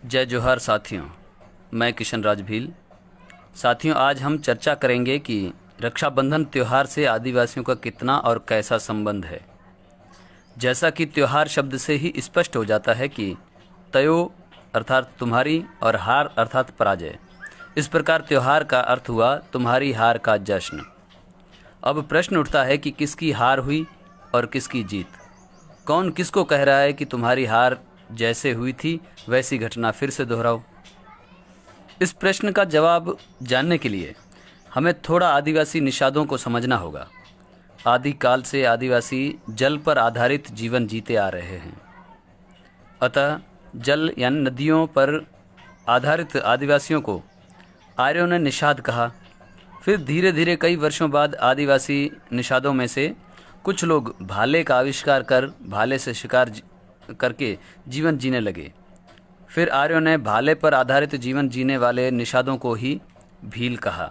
जय जोहार साथियों, मैं किशन राज भील। साथियों, आज हम चर्चा करेंगे कि रक्षाबंधन त्यौहार से आदिवासियों का कितना और कैसा संबंध है। जैसा कि त्यौहार शब्द से ही स्पष्ट हो जाता है कि तयो अर्थात तुम्हारी और हार अर्थात पराजय। इस प्रकार त्यौहार का अर्थ हुआ तुम्हारी हार का जश्न। अब प्रश्न उठता है कि किसकी हार हुई और किसकी जीत। कौन किसको कह रहा है कि तुम्हारी हार जैसे हुई थी वैसी घटना फिर से दोहराओ। इस प्रश्न का जवाब जानने के लिए हमें थोड़ा आदिवासी निषादों को समझना होगा। आदिकाल से आदिवासी जल पर आधारित जीवन जीते आ रहे हैं। अतः जल यानी नदियों पर आधारित आदिवासियों को आर्यों ने निषाद कहा। फिर धीरे धीरे कई वर्षों बाद आदिवासी निषादों में से कुछ लोग भाले का आविष्कार कर भाले से शिकार करके जीवन जीने लगे। फिर आर्यों ने भाले पर आधारित जीवन जीने वाले निषादों को ही भील कहा।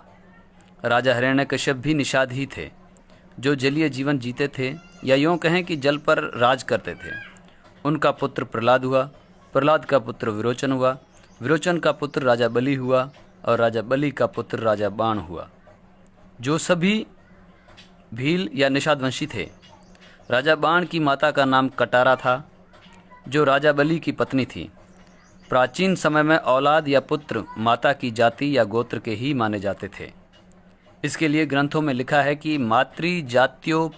राजा हिरण्यकश्यप भी निषाद ही थे, जो जलीय जीवन जीते थे, या यूँ कहें कि जल पर राज करते थे। उनका पुत्र प्रहलाद हुआ, प्रहलाद का पुत्र विरोचन हुआ, विरोचन का पुत्र राजा बलि हुआ और राजा बलि का पुत्र राजा बाण हुआ, जो सभी भील या निषादवंशी थे। राजा बाण की माता का नाम कटारा था, जो राजा बलि की पत्नी थी। प्राचीन समय में औलाद या पुत्र माता की जाति या गोत्र के ही माने जाते थे। इसके लिए ग्रंथों में लिखा है कि मातृजात्यो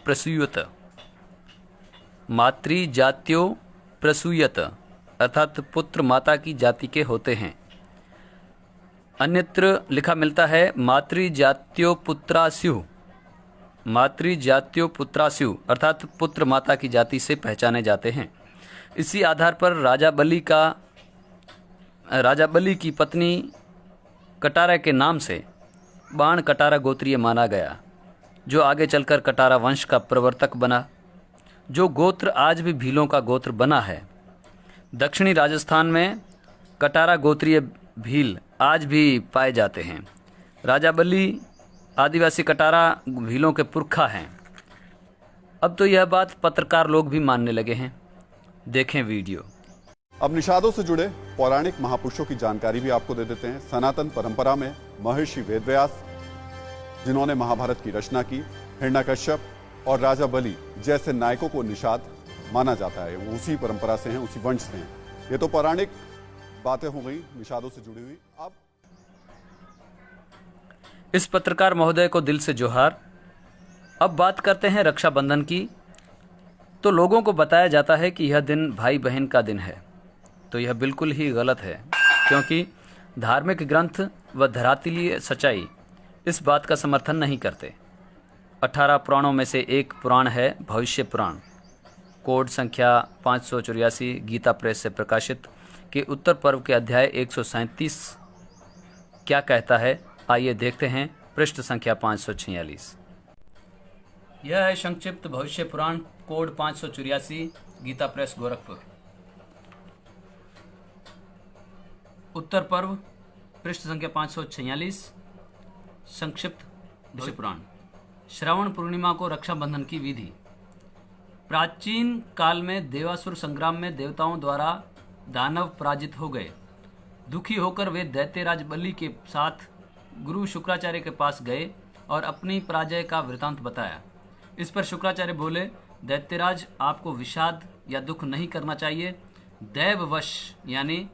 प्रसूयत अर्थात पुत्र माता की जाति के होते हैं। अन्यत्र लिखा मिलता है मातृजात्यो पुत्रास्यु अर्थात पुत्र माता की जाति से पहचाने जाते हैं। इसी आधार पर राजा बलि की पत्नी कटारा के नाम से बाण कटारा गोत्रीय माना गया, जो आगे चलकर कटारा वंश का प्रवर्तक बना, जो गोत्र आज भी भीलों का गोत्र बना है। दक्षिणी राजस्थान में कटारा गोत्रीय भील आज भी पाए जाते हैं। राजा बलि आदिवासी कटारा भीलों के पुरखा हैं। अब तो यह बात पत्रकार लोग भी मानने लगे हैं। देखें वीडियो। अब निषादों से जुड़े पौराणिक महापुरुषों की जानकारी भी आपको दे देते हैं। सनातन परंपरा में महर्षि वेदव्यास, जिन्होंने महाभारत की रचना की, हिरण्यकश्यप और राजा बलि जैसे नायकों को निषाद माना जाता है। वो उसी परंपरा से हैं, उसी वंश से हैं। ये तो पौराणिक बातें हो गई निषादों से जुड़ी हुई। अब इस पत्रकार महोदय को दिल से जोहार। अब बात करते हैं रक्षाबंधन की। तो लोगों को बताया जाता है कि यह दिन भाई बहन का दिन है, तो यह बिल्कुल ही गलत है, क्योंकि धार्मिक ग्रंथ व धरातलीय सच्चाई इस बात का समर्थन नहीं करते। 18 पुराणों में से एक पुराण है भविष्य पुराण, कोड संख्या 584, गीता प्रेस से प्रकाशित, के उत्तर पर्व के अध्याय 137 क्या कहता है, आइए देखते हैं। पृष्ठ संख्या 546। यह है संक्षिप्त भविष्य पुराण, कोड 584, गीता प्रेस गोरखपुर। उत्तर पर्व, पृष्ठ संख्या 546, संक्षिप्त भविष्य पुराण। श्रावण पूर्णिमा को रक्षाबंधन की विधि। प्राचीन काल में देवासुर संग्राम में देवताओं द्वारा दानव पराजित हो गए। दुखी होकर वे दैत्यराज बलि के साथ गुरु शुक्राचार्य के पास गए और अपनी पराजय का वृतांत बताया। इस पर शुक्राचार्य बोले, दैत्यराज, आपको विषाद या दुख नहीं करना चाहिए। दैववश यानी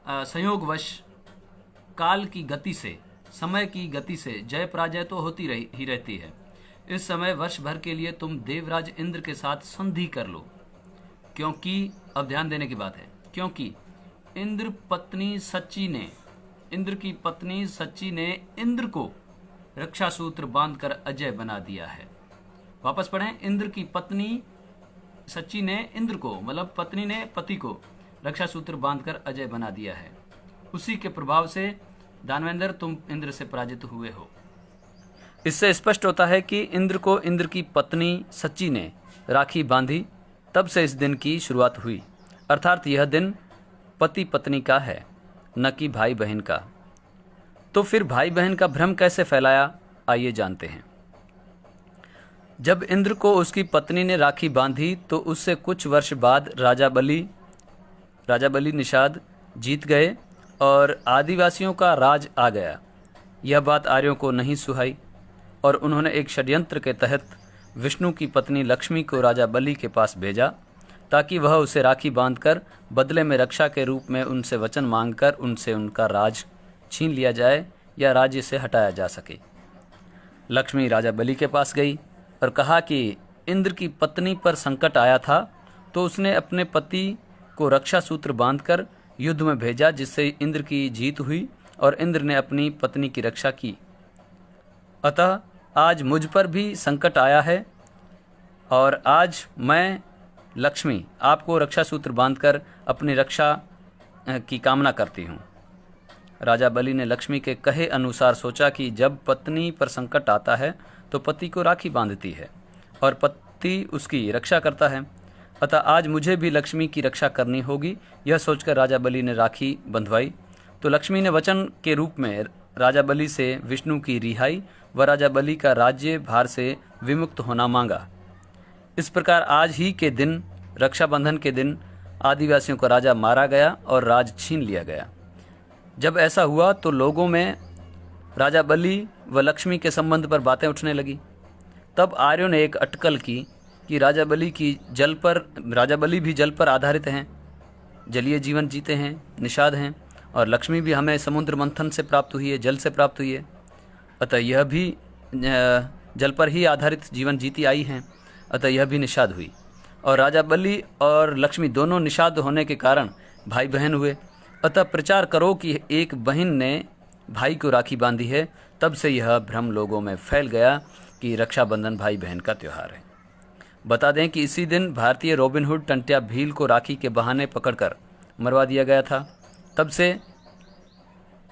संयोगवश काल की गति से, समय की गति से जय पराजय तो होती ही रहती है। इस समय वर्ष भर के लिए तुम देवराज इंद्र के साथ संधि कर लो, क्योंकि अब ध्यान देने की बात है, क्योंकि इंद्र की पत्नी सच्ची ने इंद्र को रक्षा सूत्र बांधकर अजय बना दिया है। वापस पढ़ें। इंद्र की पत्नी सच्ची ने इंद्र को, मतलब पत्नी ने पति को रक्षा सूत्र बांधकर अजय बना दिया है। उसी के प्रभाव से दानवेंद्र, तुम इंद्र से पराजित हुए हो। इससे स्पष्ट होता है कि इंद्र को इंद्र की पत्नी सच्ची ने राखी बांधी, तब से इस दिन की शुरुआत हुई। अर्थात यह दिन पति पत्नी का है, न कि भाई बहन का। तो फिर भाई बहन का भ्रम कैसे फैलाया, आइए जानते हैं। जब इंद्र को उसकी पत्नी ने राखी बांधी तो उससे कुछ वर्ष बाद राजा बलि निषाद जीत गए और आदिवासियों का राज आ गया। यह बात आर्यों को नहीं सुहाई और उन्होंने एक षड्यंत्र के तहत विष्णु की पत्नी लक्ष्मी को राजा बलि के पास भेजा ताकि वह उसे राखी बांधकर बदले में रक्षा के रूप में उनसे वचन मांगकर उनसे उनका राज छीन लिया जाए या राज्य से हटाया जा सके। लक्ष्मी राजा बलि के पास गई और कहा कि इंद्र की पत्नी पर संकट आया था तो उसने अपने पति को रक्षा सूत्र बांधकर युद्ध में भेजा, जिससे इंद्र की जीत हुई और इंद्र ने अपनी पत्नी की रक्षा की। अतः आज मुझ पर भी संकट आया है और आज मैं लक्ष्मी आपको रक्षा सूत्र बांधकर अपनी रक्षा की कामना करती हूँ। राजा बलि ने लक्ष्मी के कहे अनुसार सोचा कि जब पत्नी पर संकट आता है तो पति को राखी बांधती है और पति उसकी रक्षा करता है, अतः आज मुझे भी लक्ष्मी की रक्षा करनी होगी। यह सोचकर राजा बलि ने राखी बंधवाई तो लक्ष्मी ने वचन के रूप में राजा बलि से विष्णु की रिहाई व राजा बलि का राज्य भार से विमुक्त होना मांगा। इस प्रकार आज ही के दिन, रक्षाबंधन के दिन, आदिवासियों का राजा मारा गया और राज छीन लिया गया। जब ऐसा हुआ तो लोगों में राजा बलि व लक्ष्मी के संबंध पर बातें उठने लगी। तब आर्यों ने एक अटकल की कि राजा बलि भी जल पर आधारित हैं, जलीय जीवन जीते हैं, निषाद हैं, और लक्ष्मी भी हमें समुद्र मंथन से प्राप्त हुई है, जल से प्राप्त हुई है, अतः यह भी जल पर ही आधारित जीवन जीती आई हैं, अतः यह भी निषाद हुई। और राजा बलि और लक्ष्मी दोनों निषाद होने के कारण भाई बहन हुए। अतः प्रचार करो कि एक बहन ने भाई को राखी बांधी है। तब से यह भ्रम लोगों में फैल गया कि रक्षाबंधन भाई बहन का त्यौहार है। बता दें कि इसी दिन भारतीय रॉबिनहुड टंट्या भील को राखी के बहाने पकड़कर मरवा दिया गया था। तब से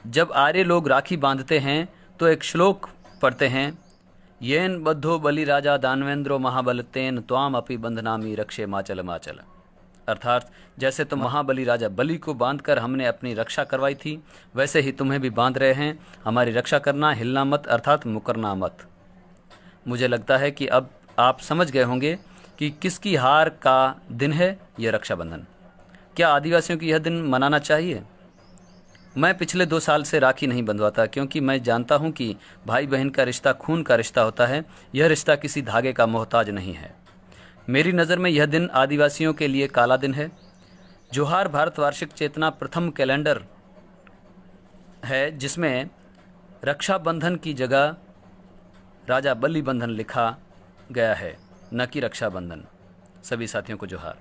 जब आर्य लोग राखी बांधते हैं तो एक श्लोक पढ़ते हैं, येन बद्धो बलि राजा दानवेंद्रो महाबल तेन त्वाम अपि बंधनामी रक्षे माचल माचल। अर्थात जैसे तो महाबली राजा बलि को बांधकर हमने अपनी रक्षा करवाई थी, वैसे ही तुम्हें भी बांध रहे हैं। हमारी रक्षा करना, हिलना मत, अर्थात मुकरना मत। मुझे लगता है कि अब आप समझ गए होंगे कि किसकी हार का दिन है यह रक्षाबंधन। क्या आदिवासियों की यह दिन मनाना चाहिए? मैं पिछले 2 साल से राखी नहीं बंधवाता, क्योंकि मैं जानता हूं कि भाई बहन का रिश्ता खून का रिश्ता होता है। यह रिश्ता किसी धागे का मोहताज नहीं है। मेरी नज़र में यह दिन आदिवासियों के लिए काला दिन है। जोहार भारत वार्षिक चेतना प्रथम कैलेंडर है जिसमें रक्षाबंधन की जगह राजा बलि बंधन लिखा गया है, न कि रक्षाबंधन। सभी साथियों को जोहार।